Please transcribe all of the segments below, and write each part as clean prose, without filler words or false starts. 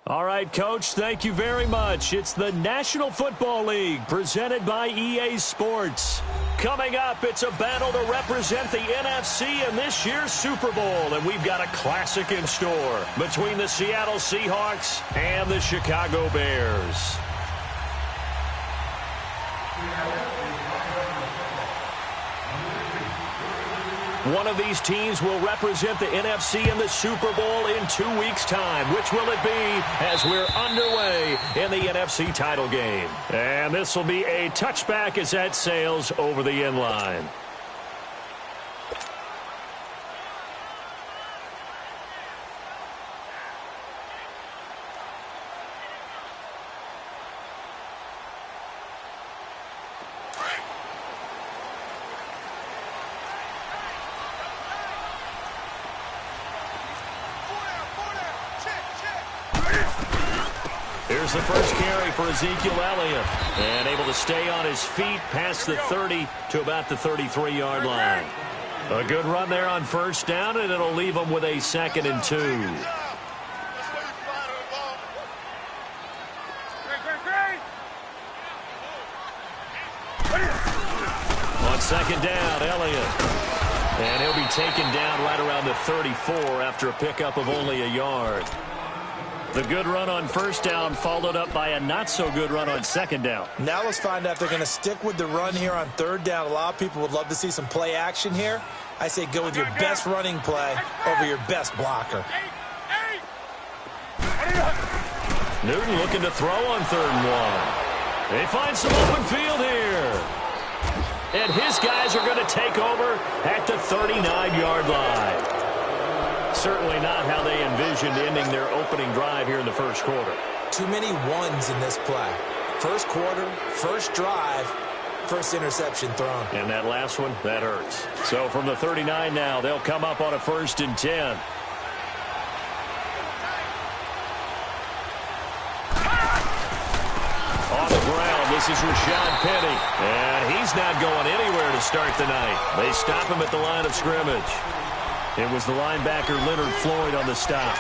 All right, Coach, thank you very much. It's the National Football League presented by EA Sports. Coming up, it's a battle to represent the NFC in this year's Super Bowl, and we've got a classic in store between the Seattle Seahawks and the Chicago Bears. One of these teams will represent the NFC in the Super Bowl in 2 weeks' time. Which will it be as we're underway in the NFC title game? And this will be a touchback as that sails over the end line. Here's the first carry for Ezekiel Elliott. And able to stay on his feet past the 30 to about the 33-yard line. A good run there on first down, and it'll leave him with a 2nd and 2. On 2nd down, Elliott. And he'll be taken down right around the 34 after a pickup of only a yard. The good run on first down followed up by a not-so-good run on 2nd down. Now let's find out if they're going to stick with the run here on 3rd down. A lot of people would love to see some play action here. I say go with your best running play over your best blocker. Newton looking to throw on 3rd and 1. They find some open field here. And his guys are going to take over at the 39-yard line. Certainly not how they envisioned ending their opening drive here in the first quarter. Too many ones in this play. First quarter, first drive, first interception thrown. And that last one, that hurts. So from the 39 now, they'll come up on a 1st and 10. On the ground, this is Rashad Penny. And he's not going anywhere to start the night. They stop him at the line of scrimmage. It was the linebacker Leonard Floyd on the stop.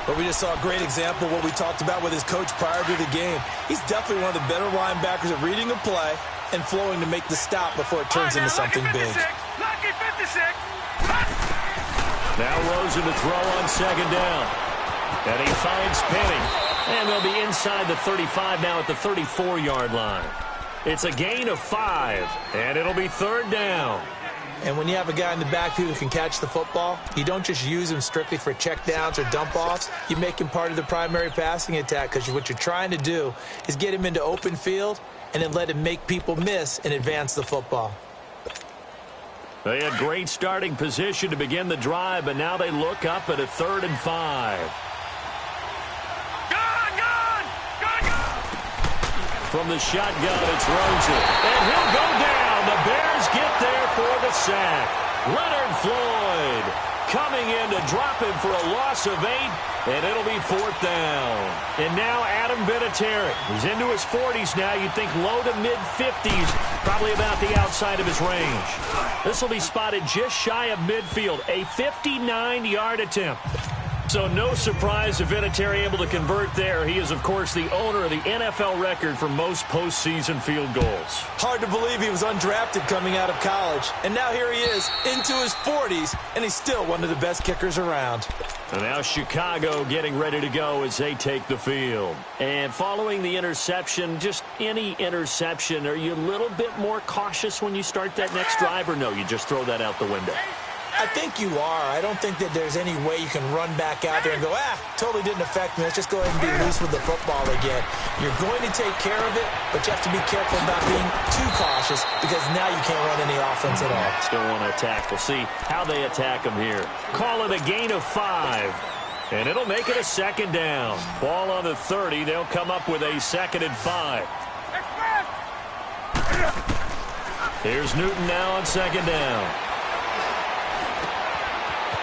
But we just saw a great example of what we talked about with his coach prior to the game. He's definitely one of the better linebackers at reading a play and flowing to make the stop before it turns into something big. Now Rosen to throw on 2nd down. And he finds Penny. And they'll be inside the 35 now at the 34-yard line. It's a gain of 5, and it'll be 3rd down. And when you have a guy in the backfield who can catch the football, you don't just use him strictly for checkdowns or dump-offs. You make him part of the primary passing attack because what you're trying to do is get him into open field and then let him make people miss and advance the football. They had great starting position to begin the drive, but now they look up at a 3rd and 5. From the shotgun, it's Rosen. And he'll go down. The Bears get there for the sack. Leonard Floyd coming in to drop him for a loss of 8, and it'll be 4th down. And now Adam Vinatieri. He's into his 40s now. You'd think low to mid-50s, probably about the outside of his range. This will be spotted just shy of midfield, a 59-yard attempt. So no surprise if Vinatieri able to convert there. He is, of course, the owner of the NFL record for most postseason field goals. Hard to believe he was undrafted coming out of college. And now here he is into his 40s, and he's still one of the best kickers around. And now Chicago getting ready to go as they take the field. And following the interception, just any interception, are you a little bit more cautious when you start that next drive, or no, you just throw that out the window? I think you are. I don't think that there's any way you can run back out there and go, totally didn't affect me. Let's just go ahead and be loose with the football again. You're going to take care of it, but you have to be careful about being too cautious because now you can't run any offense at all. Still want to attack. We'll see how they attack him here. Call it a gain of 5, and it'll make it a 2nd down. Ball on the 30. They'll come up with a 2nd and 5. Here's Newton now on 2nd down.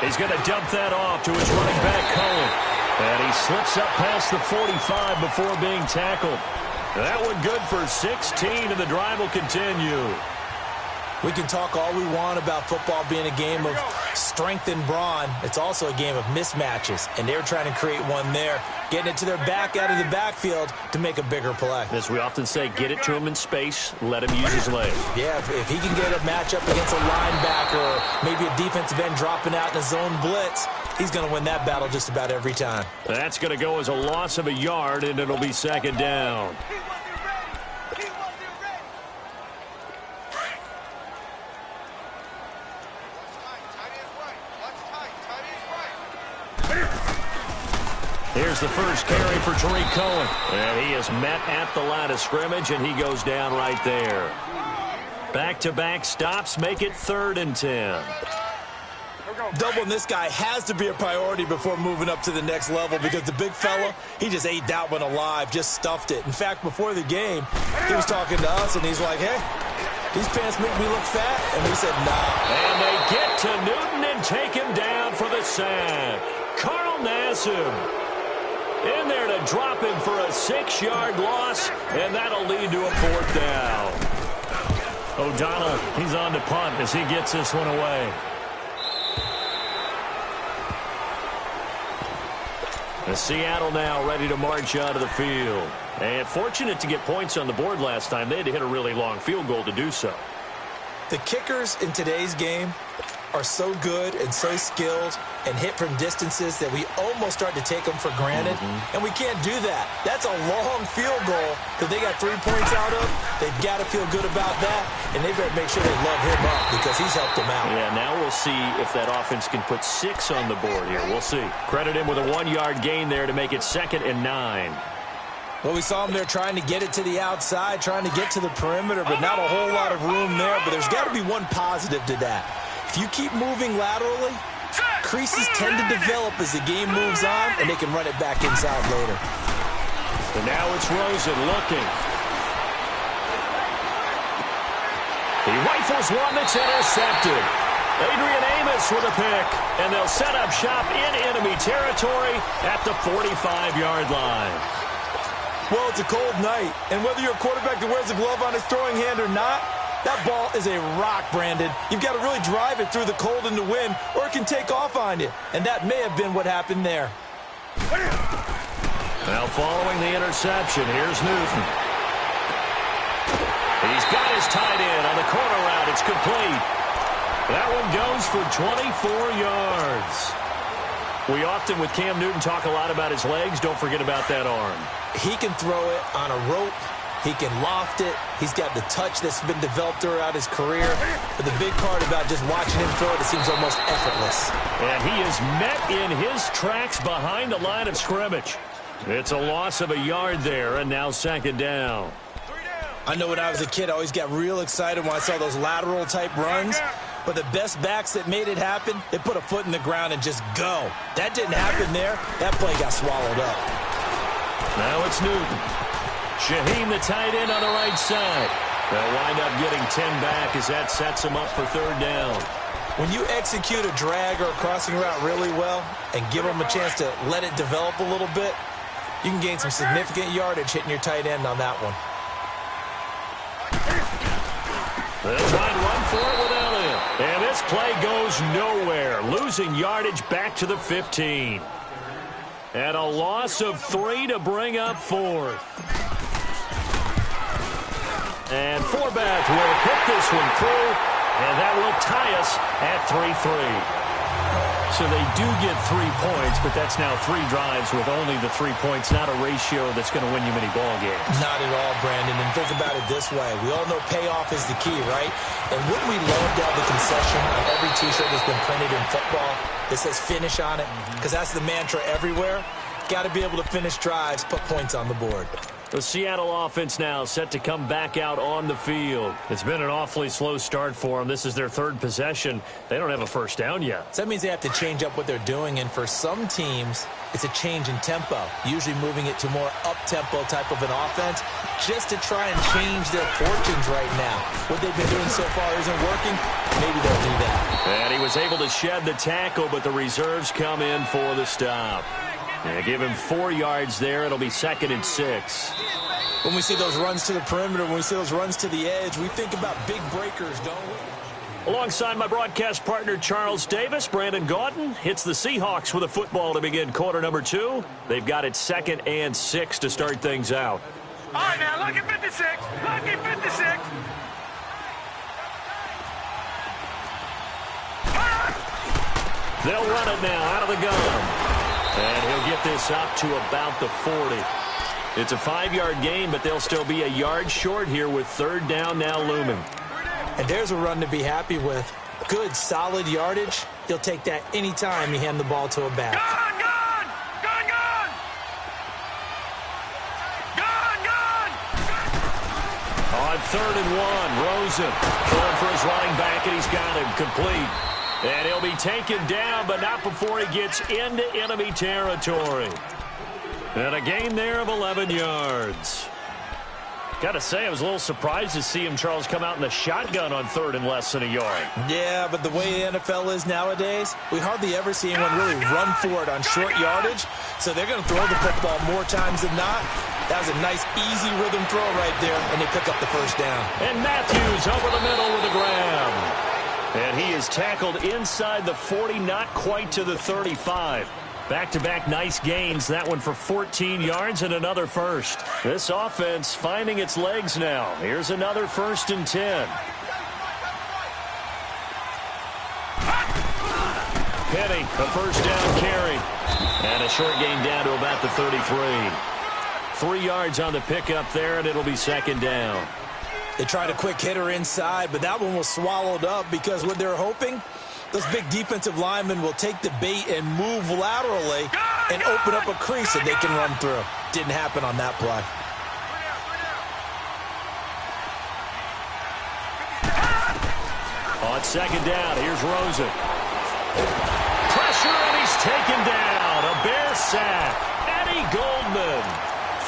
He's going to dump that off to his running back, Cohen. And he slips up past the 45 before being tackled. That one good for 16, and the drive will continue. We can talk all we want about football being a game of strength and brawn. It's also a game of mismatches, and they're trying to create one there, getting it to their back out of the backfield to make a bigger play. As we often say, get it to him in space, let him use his legs. Yeah, if he can get a matchup against a linebacker or maybe a defensive end dropping out in a zone blitz, he's going to win that battle just about every time. That's going to go as a loss of a yard, and it'll be second down. Here's the first carry for Tariq Cohen. And he is met at the line of scrimmage, and he goes down right there. Back-to-back stops make it 3rd and 10. Doubling this guy has to be a priority before moving up to the next level because the big fella, he just ate that one alive, just stuffed it. In fact, before the game, he was talking to us, and he's like, hey, these pants make me look fat. And we said, nah. And they get to Newton and take him down for the sack. Carl Nassib in there to drop him for a 6-yard loss, and that'll lead to a 4th down. O'Donnell, he's on to punt as he gets this one away. And Seattle now ready to march out of the field. And fortunate to get points on the board last time. They had to hit a really long field goal to do so. The kickers in today's game are so good and so skilled and hit from distances that we almost start to take them for granted. And we can't do that. That's a long field goal that they got 3 points out of. They've got to feel good about that, and they better make sure they love him up because he's helped them out. Yeah, now we'll see if that offense can put 6 on the board here. We'll see. Credit him with a 1-yard gain there to make it 2nd and 9. Well, we saw him there trying to get it to the outside, trying to get to the perimeter, but not a whole lot of room there. But there's got to be one positive to that. If you keep moving laterally, creases tend to develop as the game moves on, and they can run it back inside later. And now it's Rosen looking. He rifles one that's intercepted. Adrian Amos with a pick, and they'll set up shop in enemy territory at the 45-yard line. Well, it's a cold night, and whether you're a quarterback that wears a glove on his throwing hand or not, that ball is a rock, Brandon. You've got to really drive it through the cold and the wind, or it can take off on you. And that may have been what happened there. Now following the interception, here's Newton. He's got his tight end on the corner route. It's complete. That one goes for 24 yards. We often, with Cam Newton, talk a lot about his legs. Don't forget about that arm. He can throw it on a rope. He can loft it. He's got the touch that's been developed throughout his career. But the big part about just watching him throw it seems almost effortless. And he is met in his tracks behind the line of scrimmage. It's a loss of a yard there, and now 2nd down. I know when I was a kid, I always got real excited when I saw those lateral-type runs. But the best backs that made it happen, they put a foot in the ground and just go. That didn't happen there. That play got swallowed up. Now it's Newton. Shaheen, the tight end on the right side. They'll wind up getting 10 back as that sets him up for 3rd down. When you execute a drag or a crossing route really well and give them a chance to let it develop a little bit, you can gain some significant yardage hitting your tight end on that one. They'll try and run for it without him. And this play goes nowhere, losing yardage back to the 15. And a loss of 3 to bring up 4th. And Forbath will hit this one through, and that will tie us at 3-3. So they do get 3 points, but that's now 3 drives with only the 3 points, not a ratio that's going to win you many ball games. Not at all, Brandon. And think about it this way. We all know payoff is the key, right? And wouldn't we love to have the concession on every T-shirt that's been printed in football that says finish on it? Because that's the mantra everywhere. Got to be able to finish drives, put points on the board. The Seattle offense now set to come back out on the field. It's been an awfully slow start for them. This is their 3rd possession. They don't have a first down yet. So that means they have to change up what they're doing, and for some teams, it's a change in tempo, usually moving it to more up-tempo type of an offense just to try and change their fortunes right now. What they've been doing so far isn't working. Maybe they'll do that. And he was able to shed the tackle, but the reserves come in for the stop. Yeah, give him 4 yards there. It'll be 2nd and 6. When we see those runs to the perimeter, when we see those runs to the edge, we think about big breakers, don't we? Alongside my broadcast partner, Charles Davis, Brandon Gaudin hits the Seahawks with a football to begin quarter number 2. They've got it 2nd and 6 to start things out. All right, now, lucky 56. Lucky 56. They'll run it now out of the gun. And he'll get this up to about the 40. It's a 5-yard gain, but they'll still be a yard short here with 3rd down now looming. And there's a run to be happy with. Good, solid yardage. He'll take that anytime you hand the ball to a back. Gone, gone! Gone, gone! Gone, gone! On 3rd and 1, Rosen going for his running back, and he's got him complete. And he'll be taken down, but not before he gets into enemy territory. And a gain there of 11 yards. Got to say, I was a little surprised to see him, Charles, come out in the shotgun on 3rd and less than a yard. Yeah, but the way the NFL is nowadays, we hardly ever see anyone really run for it on short yardage. So they're going to throw the football more times than not. That was a nice, easy rhythm throw right there, and they pick up the 1st down. And Matthews over the middle with a grab. And he is tackled inside the 40, not quite to the 35. Back-to-back nice gains, that one for 14 yards and another first. This offense finding its legs now. Here's another 1st and 10. Penny, a 1st down carry. And a short gain down to about the 33. 3 yards on the pickup there, and it'll be 2nd down. They tried a quick hitter inside, but that one was swallowed up because what they're hoping, those big defensive linemen will take the bait and move laterally and open up a crease that they can run through. Didn't happen on that play. On 2nd down, here's Rosen. Pressure, and he's taken down. A Bear sack. Eddie Goldman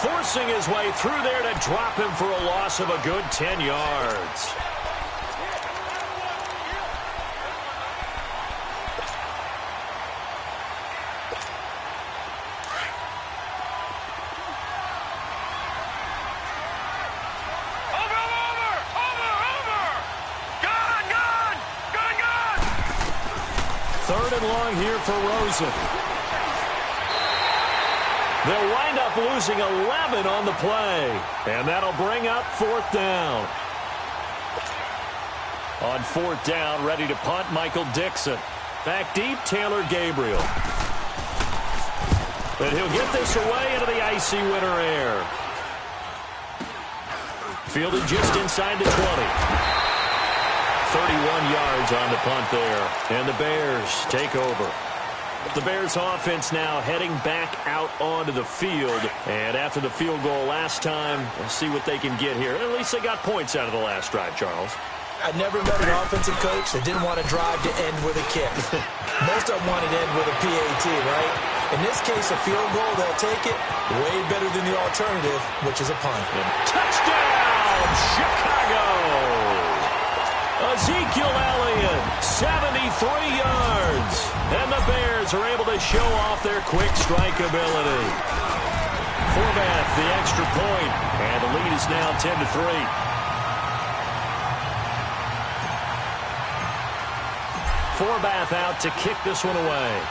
forcing his way through there to drop him for a loss of a good 10 yards. Long here for Rosen. They'll wind up losing 11 on the play, and that'll bring up 4th down. On 4th down, ready to punt, Michael Dixon. Back deep, Taylor Gabriel. And he'll get this away into the icy winter air. Fielded just inside the 20. 31 yards on the punt there, and the Bears take over. The Bears offense now heading back out onto the field, and after the field goal last time, we'll see what they can get here. At least they got points out of the last drive, Charles. I never met an offensive coach that didn't want to drive to end with a kick. Most of them wanted to end with a PAT, right? In this case, a field goal, they'll take it way better than the alternative, which is a punt. And touchdown, Chicago! Ezekiel Elliott, 73 yards. And the Bears are able to show off their quick strike ability. Forbath, the extra point, and the lead is now 10-3. Forbath out to kick this one away.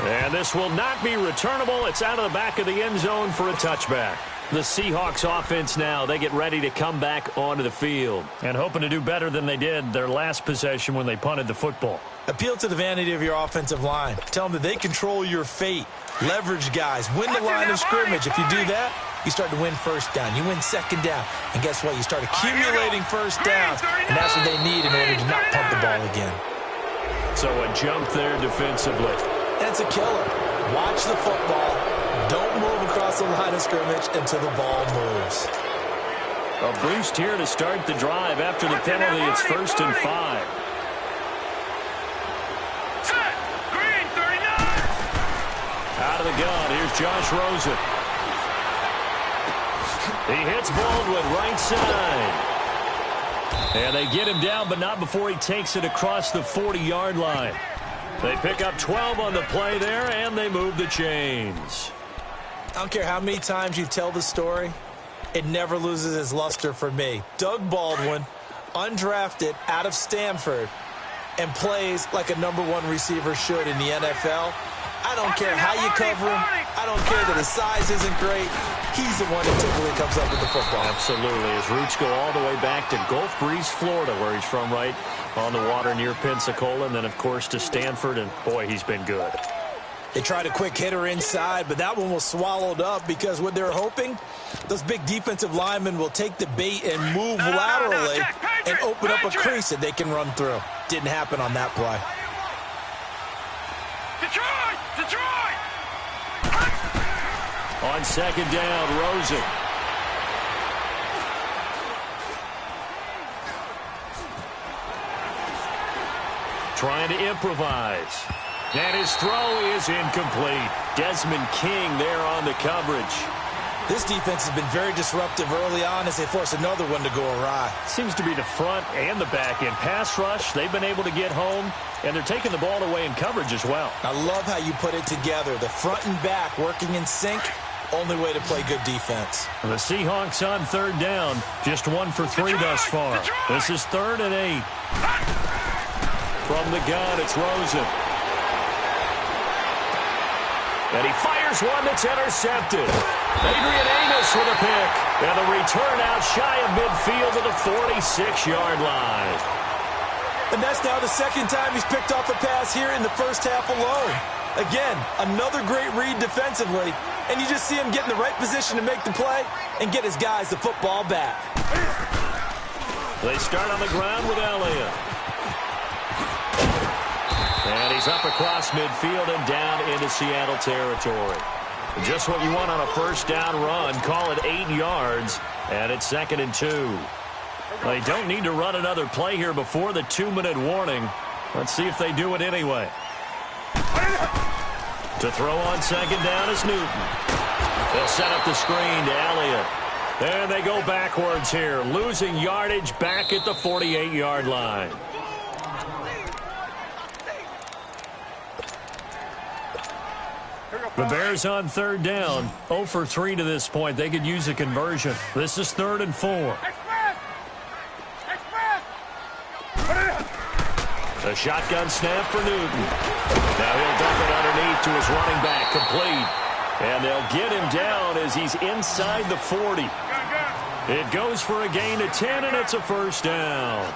And this will not be returnable. It's out of the back of the end zone for a touchback. The Seahawks offense now, they get ready to come back onto the field. And hoping to do better than they did their last possession when they punted the football. Appeal to the vanity of your offensive line. Tell them that they control your fate. Leverage guys. Win the line of scrimmage. If you do that, you start to win 1st down. You win 2nd down. And guess what? You start accumulating 1st downs. And that's what they need in order to not pump the ball again. So a jump there defensively. And it's a killer. Watch the football. Don't move across the line of scrimmage until the ball moves. A boost here to start the drive after the penalty. It's 1st and 5. Set. Green, 39. Out of the gun, here's Josh Rosen. He hits Baldwin right side. And they get him down, but not before he takes it across the 40-yard line. They pick up 12 on the play there, and they move the chains. I don't care how many times you tell the story, it never loses its luster for me. Doug Baldwin, undrafted out of Stanford, and plays like a #1 receiver should in the NFL. I don't care how you cover him. I don't care that his size isn't great. He's the one that typically comes up with the football. Absolutely. His roots go all the way back to Gulf Breeze, Florida, where he's from, right on the water near Pensacola, and then, of course, to Stanford, and, boy, he's been good. They tried a quick hitter inside, but that one was swallowed up because what they're hoping, those big defensive linemen will take the bait and move laterally and open up a crease that they can run through. Didn't happen on that play. Detroit! Detroit! On second down, Rosen. Trying to improvise. And his throw is incomplete. Desmond King there on the coverage. This defense has been very disruptive early on as they force another one to go awry. Seems to be the front and the back end. Pass rush, they've been able to get home, and they're taking the ball away in coverage as well. I love how you put it together. The front and back working in sync, only way to play good defense. The Seahawks on third down, just 1 for 3 thus far. This is 3rd and 8. From the gun, it's Rosen. And he fires one that's intercepted. Adrian Amos with a pick. And the return out shy of midfield to the 46-yard line. And that's now the second time he's picked off a pass here in the first half alone. Again, another great read defensively. And you just see him get in the right position to make the play and get his guys the football back. They start on the ground with Elliott. And he's up across midfield and down into Seattle territory. Just what you want on a first down run. Call it 8 yards, and it's 2nd and 2. They don't need to run another play here before the 2-minute warning. Let's see if they do it anyway. To throw on second down is Newton. They'll set up the screen to Elliott. And they go backwards here, losing yardage back at the 48-yard line. The Bears on third down, 0 for 3 to this point. They could use a conversion. This is 3rd and 4. A shotgun snap for Newton. Now he'll dump it underneath to his running back, complete. And they'll get him down as he's inside the 40. It goes for a gain of 10, and it's a first down.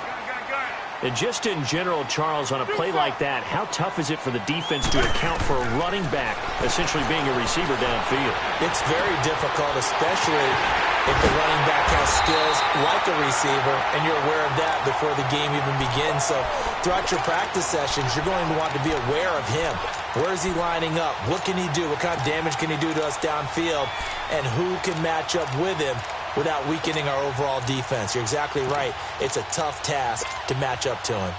And just in general, Charles, on a play like that, how tough is it for the defense to account for a running back essentially being a receiver downfield? It's very difficult, especially if the running back has skills like a receiver, and you're aware of that before the game even begins. So throughout your practice sessions, you're going to want to be aware of him. Where is he lining up? What can he do? What kind of damage can he do to us downfield? And who can match up with him without weakening our overall defense? You're exactly right. It's a tough task to match up to him.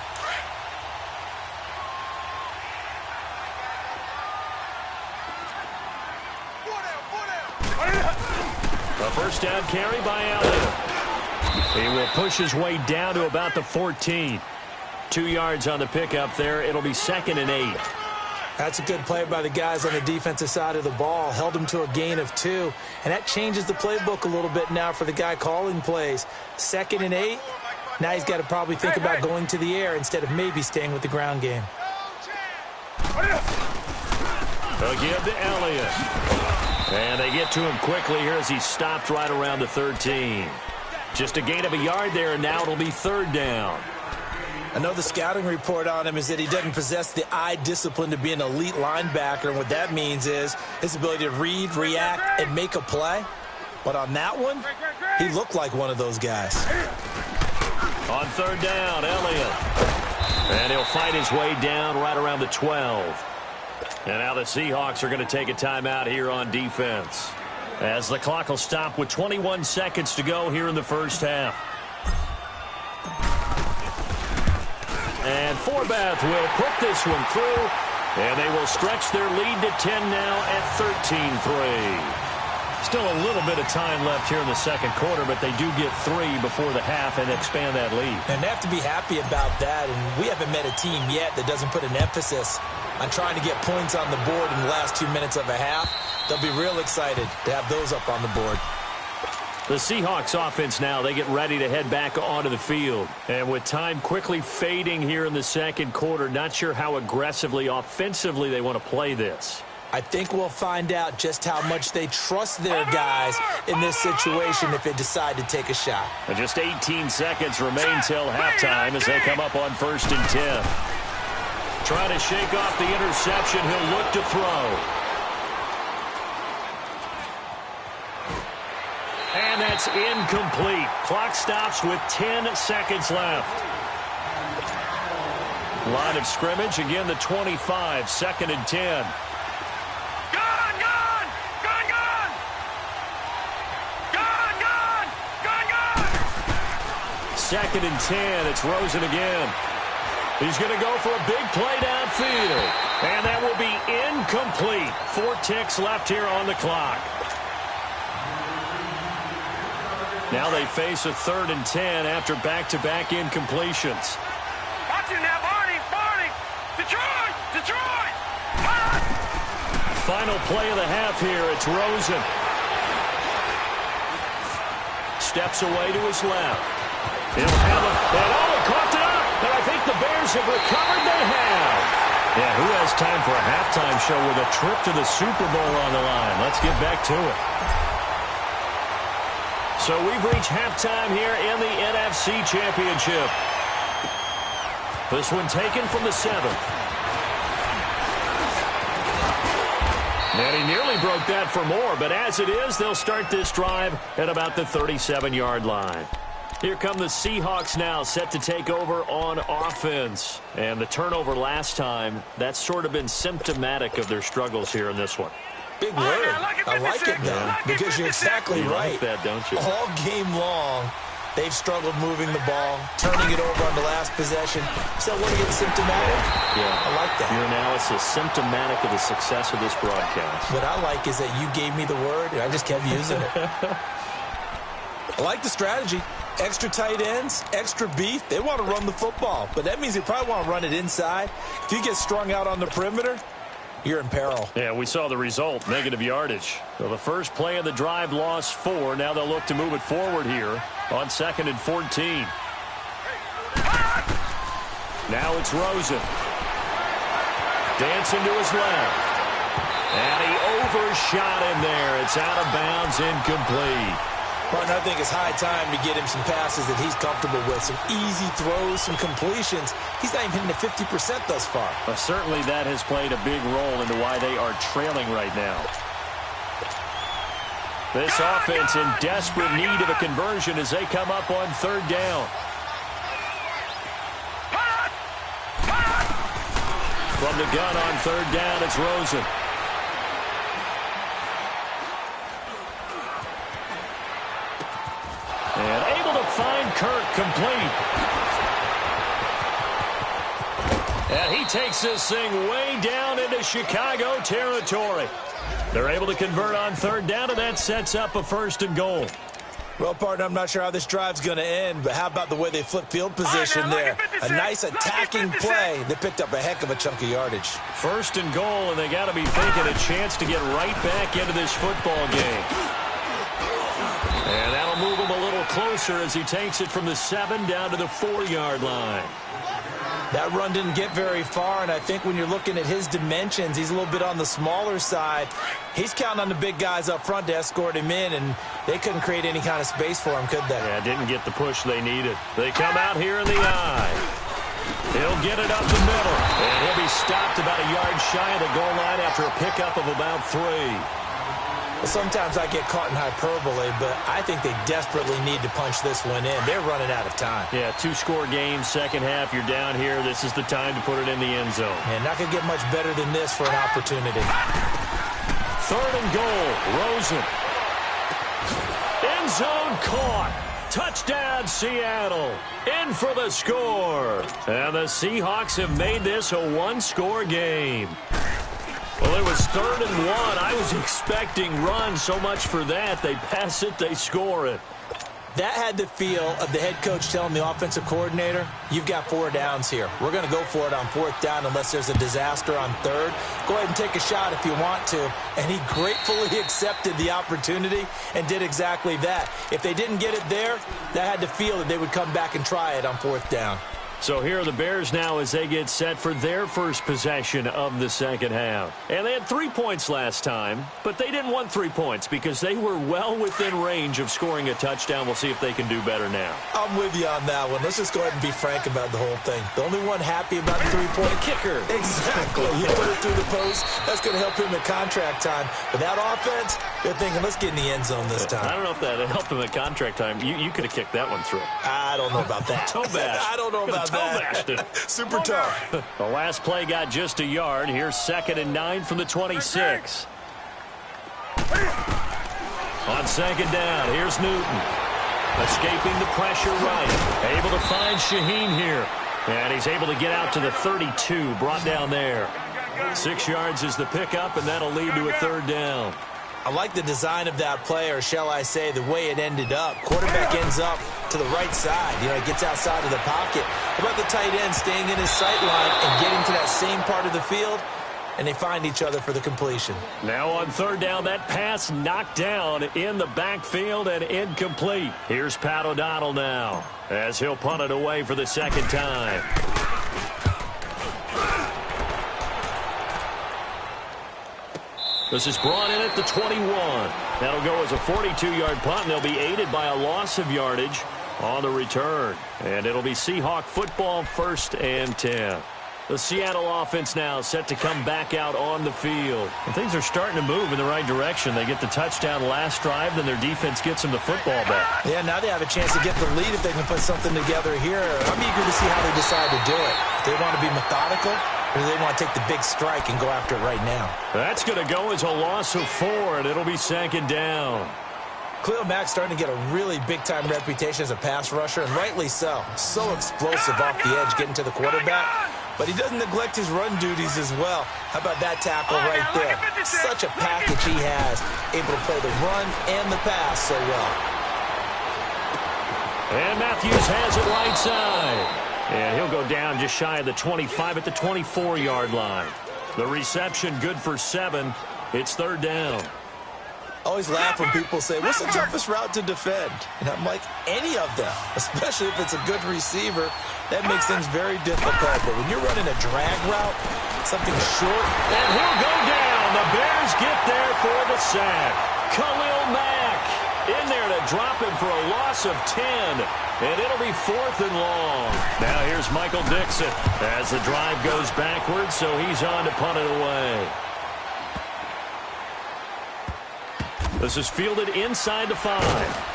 A first down carry by Elliott. He will push his way down to about the 14. 2 yards on the pickup there. It'll be 2nd and 8. That's a good play by the guys on the defensive side of the ball. Held him to a gain of 2. And that changes the playbook a little bit now for the guy calling plays. 2nd and 8. Now he's got to probably think about going to the air instead of maybe staying with the ground game. Again to Elliott. And they get to him quickly here as he stopped right around the 13. Just a gain of a yard there, and now it'll be 3rd down. I know the scouting report on him is that he doesn't possess the eye discipline to be an elite linebacker, and what that means is his ability to read, react, and make a play. But on that one, he looked like one of those guys. On 3rd down, Elliott. And he'll fight his way down right around the 12. And now the Seahawks are going to take a timeout here on defense, as the clock will stop with 21 seconds to go here in the first half. And Forbath will put this one through, and they will stretch their lead to 10 now at 13-3. Still a little bit of time left here in the second quarter, but they do get 3 before the half and expand that lead. And they have to be happy about that, and we haven't met a team yet that doesn't put an emphasis on trying to get points on the board in the last 2 minutes of a half. They'll be real excited to have those up on the board. The Seahawks offense now, they get ready to head back onto the field. And with time quickly fading here in the second quarter, not sure how aggressively, offensively they want to play this. I think we'll find out just how much they trust their guys in this situation if they decide to take a shot. And just 18 seconds remain till halftime as they come up on 1st and 10. Trying to shake off the interception, he'll look to throw. And that's incomplete. Clock stops with 10 seconds left. Line of scrimmage, again the 25, 2nd and 10. Second and 10. It's Rosen again. He's going to go for a big play downfield. And that will be incomplete. 4 ticks left here on the clock. Now they face a 3rd and 10 after back-to-back incompletions. Watch it now, Barney! Detroit! Final play of the half here. It's Rosen. Steps away to his left. He'll have it. And he coughed it up. And I think the Bears have recovered. They have. Yeah, who has time for a halftime show with a trip to the Super Bowl on the line? Let's get back to it. So we've reached halftime here in the NFC Championship. This one taken from the 7th. And he nearly broke that for more, but as it is, they'll start this drive at about the 37-yard line. Here come the Seahawks now, set to take over on offense. And the turnover last time, that's sort of been symptomatic of their struggles here in this one. Big word. I like it, though, because you're exactly right. You like that, don't you? All game long, they've struggled moving the ball, turning it over on the last possession. So what do you get symptomatic? Yeah. I like that. Your analysis, symptomatic of the success of this broadcast. What I like is that you gave me the word, and I just kept using it. I like the strategy. Extra tight ends, extra beef. They want to run the football, but that means they probably want to run it inside. If you get strung out on the perimeter, you're in peril. Yeah, we saw the result, negative yardage. So the first play of the drive lost 4. Now they'll look to move it forward here on 2nd and 14. Now it's Rosen. Dancing to his left. And he overshot him there. It's out of bounds, incomplete. Partner, I think it's high time to get him some passes that he's comfortable with. Some easy throws, some completions. He's not even hitting the 50% thus far. Well, certainly that has played a big role into why they are trailing right now. This offense in desperate need of a conversion as they come up on 3rd down. From the gun on 3rd down, it's Rosen. And able to find Kirk complete. And he takes this thing way down into Chicago territory. They're able to convert on 3rd down, and that sets up a 1st and goal. Well, partner, I'm not sure how this drive's going to end, but how about the way they flip field position there? A nice attacking play that picked up a heck of a chunk of yardage. 1st and goal, and they got to be thinking a chance to get right back into this football game. And that'll move him a little closer as he takes it from the 7 down to the 4-yard line. That run didn't get very far, and I think when you're looking at his dimensions, he's a little bit on the smaller side. He's counting on the big guys up front to escort him in, and they couldn't create any kind of space for him, could they? Yeah, didn't get the push they needed. They come out here in the eye. He'll get it up the middle, and he'll be stopped about a yard shy of the goal line after a pickup of about 3. Sometimes I get caught in hyperbole, but I think they desperately need to punch this one in. They're running out of time. Yeah, 2-score game, second half. You're down here. This is the time to put it in the end zone. And not going to get much better than this for an opportunity. 3rd and goal. Rosen. End zone caught. Touchdown, Seattle. In for the score. And the Seahawks have made this a 1-score game. Well, it was 3rd and 1. I was expecting run. So much for that. They pass it, they score it. That had the feel of the head coach telling the offensive coordinator, you've got 4 downs here. We're going to go for it on 4th down unless there's a disaster on 3rd. Go ahead and take a shot if you want to. And he gratefully accepted the opportunity and did exactly that. If they didn't get it there, that had the feel that they would come back and try it on 4th down. So here are the Bears now as they get set for their first possession of the second half. And they had 3 points last time, but they didn't want 3 points because they were well within range of scoring a touchdown. We'll see if they can do better now. I'm with you on that one. Let's just go ahead and be frank about the whole thing. The only one happy about the 3-point kicker. Exactly. You put it through the post. That's going to help him at contract time. But that offense, they're thinking, let's get in the end zone this time. I don't know if that helped him at contract time. You could have kicked that one through. I don't know about that. Toe bash. I don't know about that. Super tough. The last play got just a yard. Here's 2nd and 9 from the 26. On 2nd down, here's Newton. Escaping the pressure right. Able to find Shaheen here. And he's able to get out to the 32. Brought down there. 6 yards is the pickup, and that'll lead to a 3rd down. I like the design of that play, or shall I say the way it ended up. Quarterback ends up to the right side. You know, he gets outside of the pocket. How about the tight end staying in his sight line and getting to that same part of the field? And they find each other for the completion. Now on 3rd down, that pass knocked down in the backfield and incomplete. Here's Pat O'Donnell now as he'll punt it away for the 2nd time. This is brought in at the 21. That'll go as a 42-yard punt, and they'll be aided by a loss of yardage on the return. And it'll be Seahawk football, 1st and 10. The Seattle offense now set to come back out on the field. And things are starting to move in the right direction. They get the touchdown last drive, then their defense gets them the football back. Yeah, now they have a chance to get the lead if they can put something together here. I'm eager to see how they decide to do it. Do they want to be methodical, or do they want to take the big strike and go after it right now? That's going to go as a loss of 4, and it'll be 2nd down. Khalil Mack's starting to get a really big-time reputation as a pass rusher, and rightly so. So explosive off the edge, getting to the quarterback. But he doesn't neglect his run duties as well. How about that tackle right there? Such a package he has, able to play the run and the pass so well. And Matthews has it right side. And he'll go down just shy of the 25 at the 24-yard line. The reception good for 7. It's 3rd down. I always laugh when people say, what's the toughest route to defend? And I'm like, any of them, especially if it's a good receiver. That makes things very difficult. But when you're running a drag route, something short. And he'll go down. The Bears get there for the sack. Khalil Mack in there to drop him for a loss of 10. And it'll be 4th and long. Now here's Michael Dixon as the drive goes backwards, so he's on to punt it away. This is fielded inside the 5.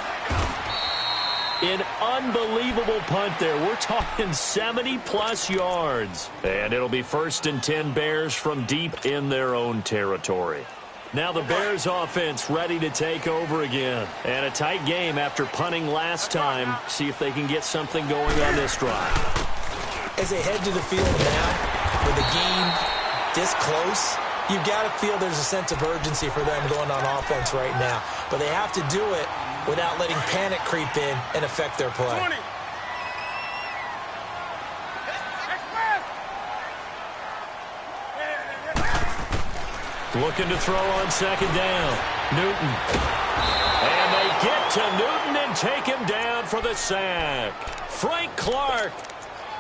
An unbelievable punt there. We're talking 70-plus yards. And it'll be 1st and 10 Bears from deep in their own territory. Now the Bears offense ready to take over again. And a tight game after punting last time. See if they can get something going on this drive. As they head to the field now, with the game this close, you've got to feel there's a sense of urgency for them going on offense right now. But they have to do it without letting panic creep in and affect their play. 20. Looking to throw on 2nd down. Newton. And they get to Newton and take him down for the sack. Frank Clark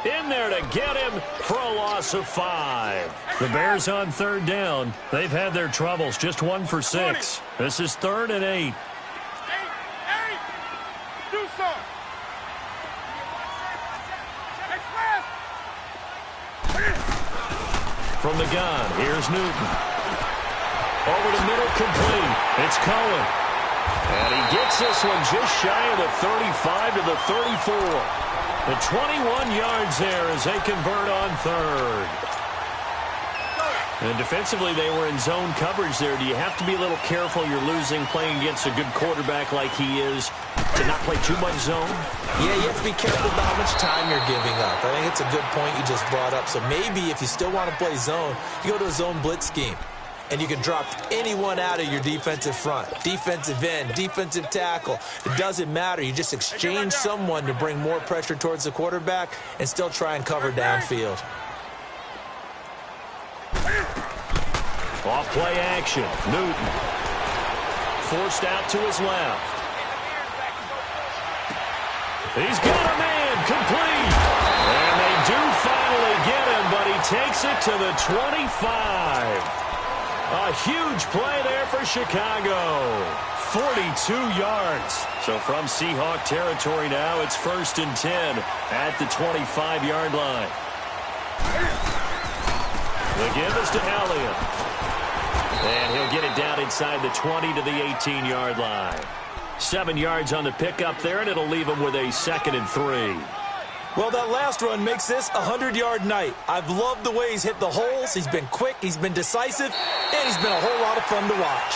in there to get him for a loss of 5. The Bears on 3rd down. They've had their troubles. Just 1 for 6. This is 3rd and 8. Do some. From the gun, here's Newton. Over the middle, complete. It's Cohen. And he gets this one just shy of the 35 to the 34. The 21 yards there as they convert on 3rd. And defensively, they were in zone coverage there. Do you have to be a little careful? You're losing playing against a good quarterback like he is to not play too much zone? Yeah, you have to be careful about how much time you're giving up. I think it's a good point you just brought up. So maybe if you still want to play zone, you go to a zone blitz scheme. and you can drop anyone out of your defensive front. Defensive end, defensive tackle. It doesn't matter. You just exchange someone to bring more pressure towards the quarterback and still try and cover downfield. Off play action. Newton. Forced out to his left. He's got a man. Complete. And they do finally get him, but he takes it to the 25. A huge play there for Chicago. 42 yards. So from Seahawk territory now, it's 1st and 10 at the 25-yard line. The give is to Elliott. And he'll get it down inside the 20 to the 18-yard line. 7 yards on the pickup there, and it'll leave him with a 2nd and 3. Well, that last run makes this a 100-yard night. I've loved the way he's hit the holes. He's been quick, he's been decisive, and he's been a whole lot of fun to watch.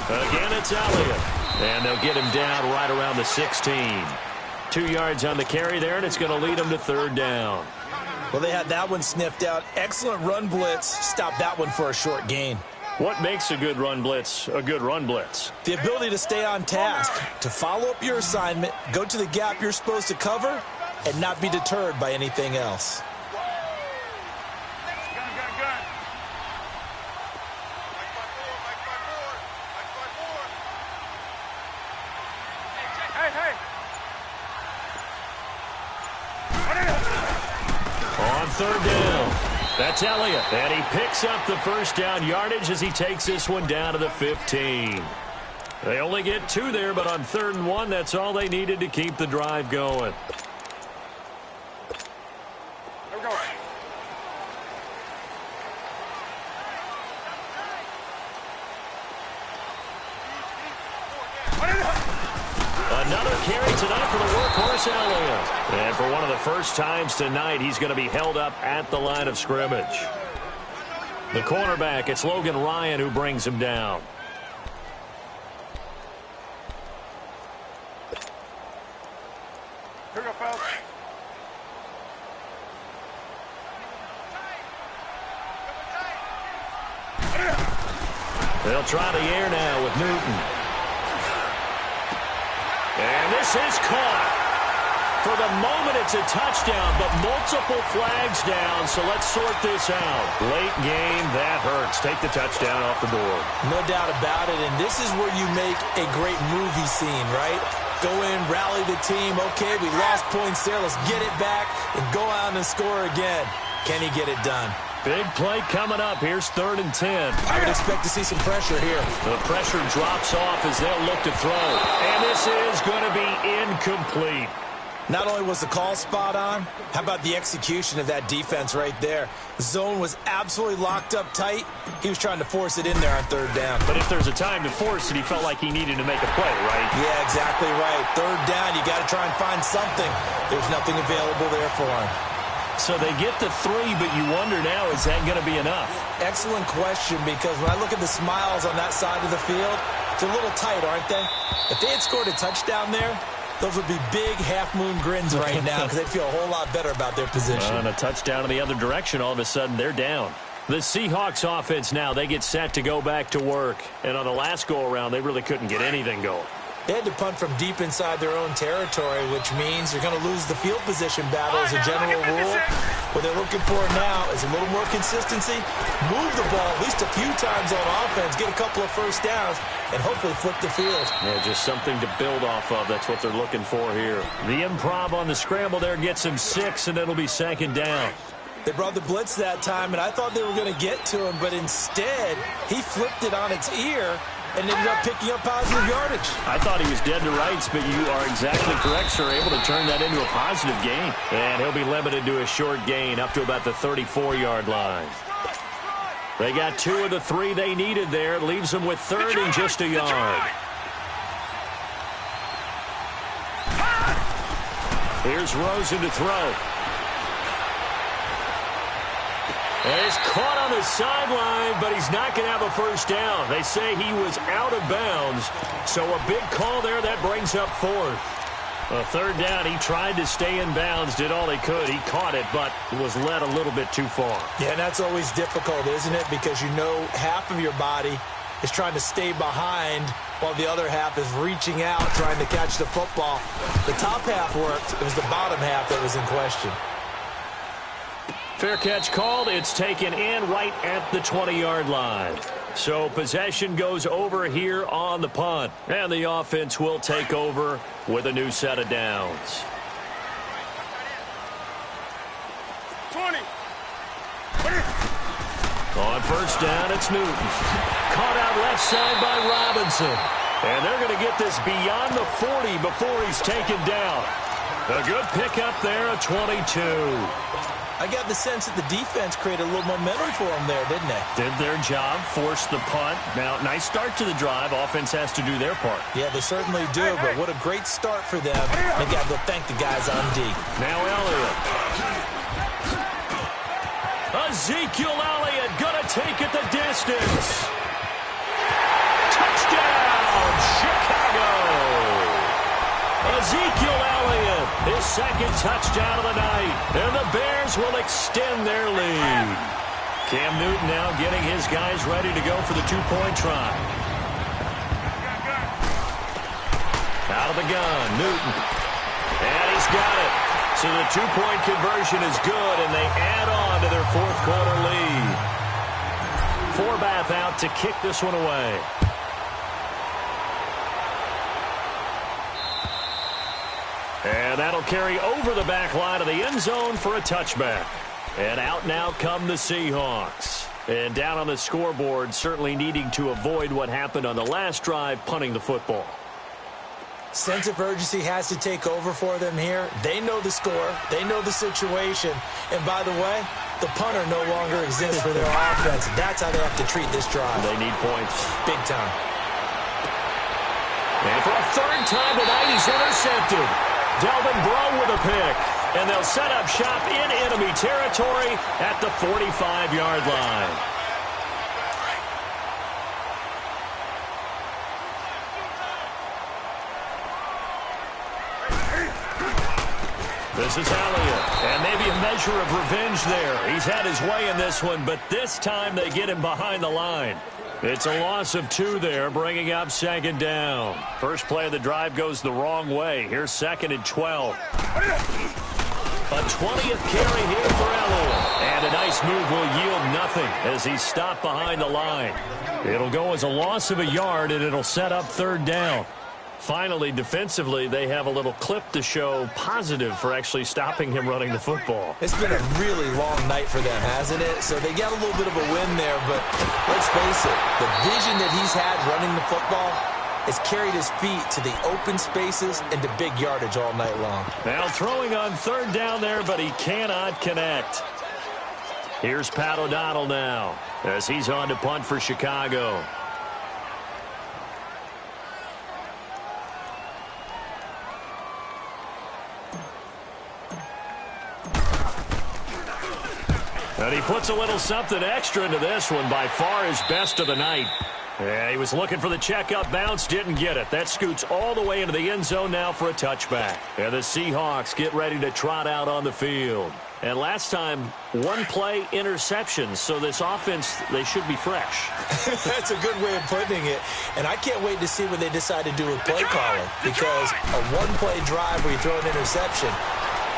Again, it's Elliott. And they'll get him down right around the 16. 2 yards on the carry there, and it's going to lead him to 3rd down. Well, they had that one sniffed out. Excellent run blitz. Stopped that one for a short gain. What makes a good run blitz a good run blitz? The ability to stay on task, to follow up your assignment, go to the gap you're supposed to cover, and not be deterred by anything else. On 3rd down, that's Elliott. And he picks up the 1st down yardage as he takes this one down to the 15. They only get 2 there, but on 3rd and 1, that's all they needed to keep the drive going. Here we go. Another carry tonight for the workhorse Elliott. And for one of the first times tonight, he's going to be held up at the line of scrimmage. The cornerback, it's Logan Ryan who brings him down. Here we go, fellas. They'll try the air now with Newton. And this is caught. For the moment, it's a touchdown, but multiple flags down, so let's sort this out. Late game, that hurts. Take the touchdown off the board. No doubt about it, and this is where you make a great movie scene, right? Go in, rally the team. Okay, we lost points there. Let's get it back and go out and score again. Can he get it done? Big play coming up. Here's 3rd and 10. I would expect to see some pressure here. The pressure drops off as they'll look to throw. And this is going to be incomplete. Not only was the call spot on, how about the execution of that defense right there? The zone was absolutely locked up tight. He was trying to force it in there on 3rd down. But if there's a time to force it, he felt like he needed to make a play, right? Yeah, exactly right. 3rd down, you got to try and find something. There's nothing available there for him. So they get the 3, but you wonder now, is that going to be enough? Excellent question, because when I look at the smiles on that side of the field, they're a little tight, aren't they? If they had scored a touchdown there, those would be big half-moon grins right now because they'd feel a whole lot better about their position. On a touchdown in the other direction, all of a sudden they're down. The Seahawks offense now, they get set to go back to work. And on the last go-around, they really couldn't get anything going. They had to punt from deep inside their own territory, which means you're going to lose the field position battle as a general rule. What they're looking for now is a little more consistency, move the ball at least a few times on offense, get a couple of 1st downs, and hopefully flip the field. Yeah, just something to build off of. That's what they're looking for here. The improv on the scramble there gets him 6, and it'll be 2nd down. They brought the blitz that time, and I thought they were going to get to him, but instead, he flipped it on its ear and ended up picking up positive yardage. I thought he was dead to rights, but you are exactly correct, sir. Able to turn that into a positive gain. And he'll be limited to a short gain up to about the 34-yard line. They got 2 of the 3 they needed there. It leaves them with 3rd and just a yard. Here's Rosen to throw. And he's caught on the sideline, but he's not going to have a first down. They say he was out of bounds, so a big call there. That brings up fourth. A third down, he tried to stay in bounds, did all he could. He caught it, but was led a little bit too far. Yeah, and that's always difficult, isn't it? Because you know half of your body is trying to stay behind while the other half is reaching out, trying to catch the football. The top half worked. It was the bottom half that was in question. Fair catch called. It's taken in right at the 20-yard line. So possession goes over here on the punt. And the offense will take over with a new set of downs. 20. On first down, it's Newton. Caught out left side by Robinson. And they're going to get this beyond the 40 before he's taken down. A good pickup there, a 22. I got the sense that the defense created a little momentum for them there, didn't they? Did their job, forced the punt. Now, nice start to the drive. Offense has to do their part. Yeah, they certainly do, but what a great start for them. They got to go thank the guys on D. Now Elliott. Ezekiel Elliott going to take it the distance. Touchdown, Chicago. Ezekiel Elliott, his second touchdown of the night. And the Bears will extend their lead. Cam Newton now getting his guys ready to go for the two-point try. Out of the gun, Newton. And he's got it. So the two-point conversion is good, and they add on to their fourth quarter lead. Forbath out to kick this one away. And that'll carry over the back line of the end zone for a touchback. And out now come the Seahawks. And down on the scoreboard, certainly needing to avoid what happened on the last drive, punting the football. Sense of urgency has to take over for them here. They know the score. They know the situation. And by the way, the punter no longer exists for their offense. That's how they have to treat this drive. They need points. Big time. And for a third time tonight, he's intercepted. Delvin Breaux with a pick. And they'll set up shop in enemy territory at the 45-yard line. This is Elliott, and maybe a measure of revenge there. He's had his way in this one, but this time they get him behind the line. It's a loss of 2 there, bringing up second down. First play of the drive goes the wrong way. Here's second and 12. A 20th carry here for Elliott. And a nice move will yield nothing as he's stopped behind the line. It'll go as a loss of a yard, and it'll set up third down. Finally, defensively, they have a little clip to show positive for actually stopping him running the football. It's been a really long night for them, hasn't it? So they got a little bit of a win there, but let's face it, the vision that he's had running the football has carried his feet to the open spaces and to big yardage all night long. Now throwing on third down there, but he cannot connect. Here's Pat O'Donnell now as he's on to punt for Chicago. And he puts a little something extra into this one, by far his best of the night. Yeah, he was looking for the checkup bounce, didn't get it. That scoots all the way into the end zone now for a touchback. And the Seahawks get ready to trot out on the field. And last time, one play interception, so this offense, they should be fresh. That's a good way of putting it. And I can't wait to see what they decide to do with play calling, because a one-play drive where you throw an interception,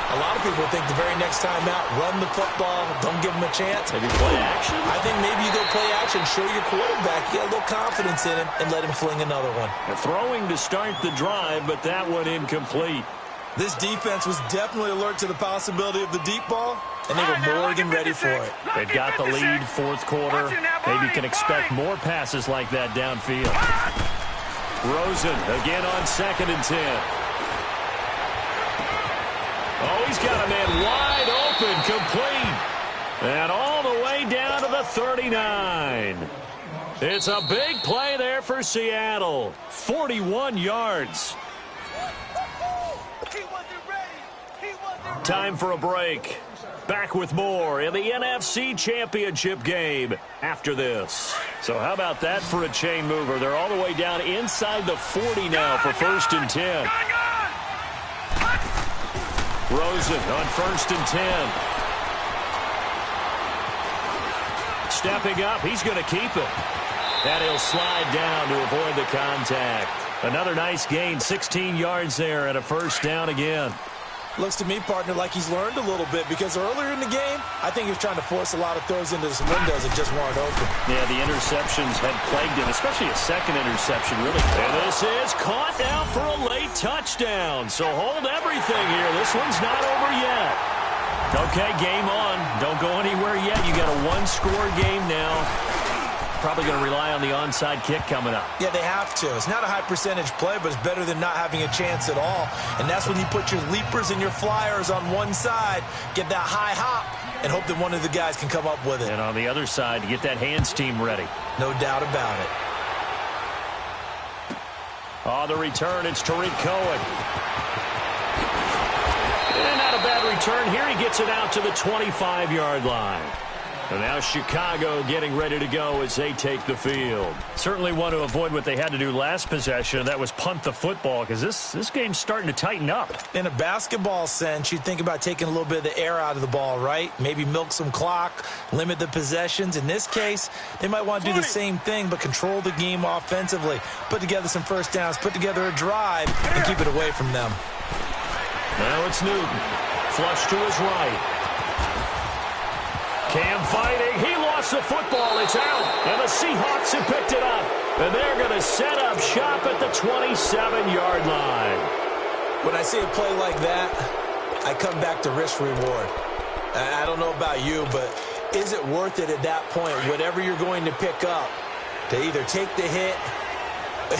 a lot of people think the very next time out, run the football, don't give them a chance. Maybe play action? I think maybe you go play action, show your quarterback, get a little confidence in him, and let him fling another one. Throwing to start the drive, but that one incomplete. This defense was definitely alert to the possibility of the deep ball, and they were more than ready for it. They've got the lead, fourth quarter. Maybe can expect more passes like that downfield. Rosen again on second and 10. Oh, he's got a man wide open, complete. And all the way down to the 39. It's a big play there for Seattle. 41 yards. Time for a break. Back with more in the NFC Championship game after this. So how about that for a chain mover? They're all the way down inside the 40 now for 1st and 10. Rosen on 1st and 10. Stepping up, he's going to keep it. And he'll slide down to avoid the contact. Another nice gain, 16 yards there and a 1st down again. Looks to me, partner, like he's learned a little bit because earlier in the game, I think he was trying to force a lot of throws into some windows that just weren't open. Yeah, the interceptions had plagued him, especially a second interception, really. And this is caught now for a late touchdown. So hold everything here. This one's not over yet. Okay, game on. Don't go anywhere yet. You got a one-score game now. Probably going to rely on the onside kick coming up. Yeah, they have to. It's not a high-percentage play, but it's better than not having a chance at all. And that's when you put your leapers and your flyers on one side, get that high hop, and hope that one of the guys can come up with it. And on the other side, to get that hands team ready. No doubt about it. On the return, it's Tariq Cohen. And not a bad return here. He gets it out to the 25-yard line. And now Chicago getting ready to go as they take the field. Certainly want to avoid what they had to do last possession. That was punt the football because this game's starting to tighten up. In a basketball sense, you think about taking a little bit of the air out of the ball, right? Maybe milk some clock, limit the possessions. In this case, they might want to do the same thing but control the game offensively. Put together some 1st downs, put together a drive, and keep it away from them. Now it's Newton. Flush to his right. Cam fighting. He lost the football. It's out. And the Seahawks have picked it up. And they're going to set up shop at the 27-yard line. When I see a play like that, I come back to risk reward. I don't know about you, but is it worth it at that point, whatever you're going to pick up, to either take the hit,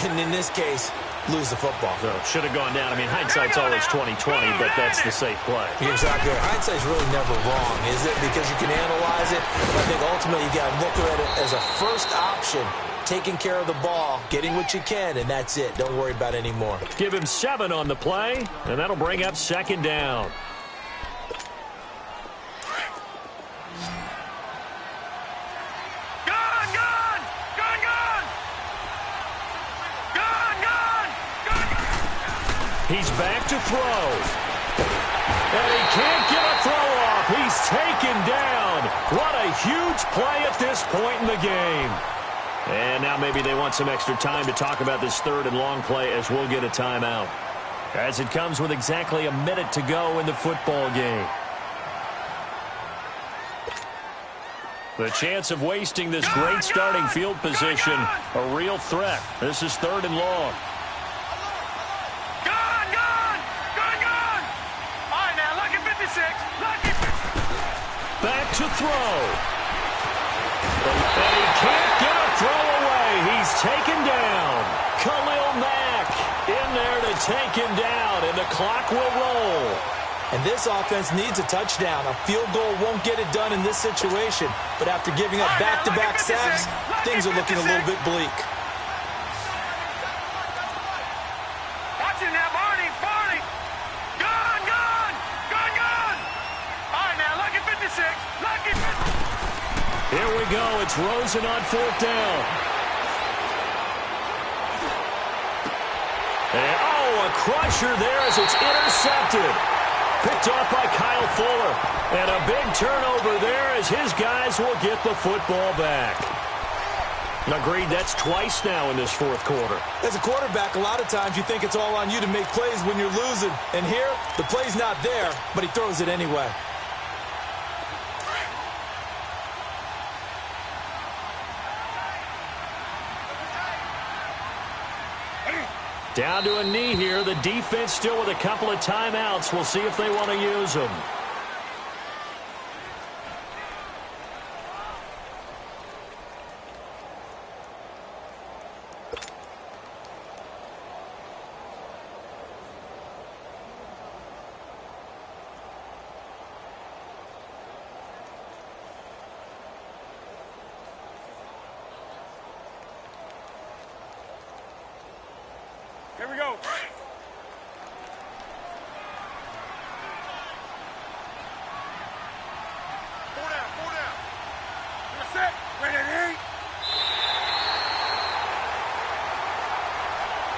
and in this case, lose the football? So should have gone down. I mean, hindsight's always 20/20, but that's the safe play. You're exactly right. Hindsight's really never wrong, is it? Because you can analyze it. But I think ultimately you got to look at it as a first option, taking care of the ball, getting what you can, and that's it. Don't worry about any more. Give him 7 on the play, and that'll bring up 2nd down. He's back to throw. And he can't get a throw off. He's taken down. What a huge play at this point in the game. And now maybe they want some extra time to talk about this 3rd and long play as we'll get a timeout. As it comes with exactly a minute to go in the football game. The chance of wasting this great starting field position, a real threat. This is 3rd and long. Back to throw. And he can't get a throw away. He's taken down. Khalil Mack in there to take him down, and the clock will roll. And this offense needs a touchdown. A field goal won't get it done in this situation. But after giving up back-to-back sacks, things are looking a little bit bleak. Watch it now, Barney. Gone. All right, now, lucky 56. Lucky 56. Here we go. It's Rosen on 4th down. And, a crusher there as it's intercepted. Picked off by Kyle Fuller. And a big turnover there as his guys will get the football back. Agreed, that's twice now in this 4th quarter. As a quarterback, a lot of times you think it's all on you to make plays when you're losing. And here, the play's not there, but he throws it anyway. Down to a knee here. The defense still with a couple of timeouts. We'll see if they want to use them. Here we go.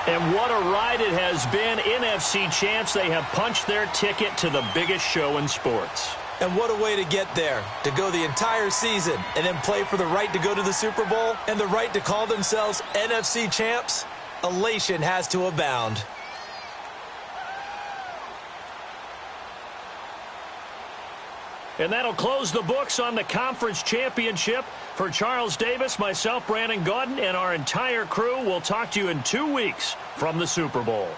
And what a ride it has been. NFC champs, they have punched their ticket to the biggest show in sports. And what a way to get there, to go the entire season and then play for the right to go to the Super Bowl and the right to call themselves NFC champs. Elation has to abound. And that'll close the books on the conference championship. For Charles Davis, myself, Brandon Gaudin, and our entire crew, we'll talk to you in 2 weeks from the Super Bowl.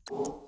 you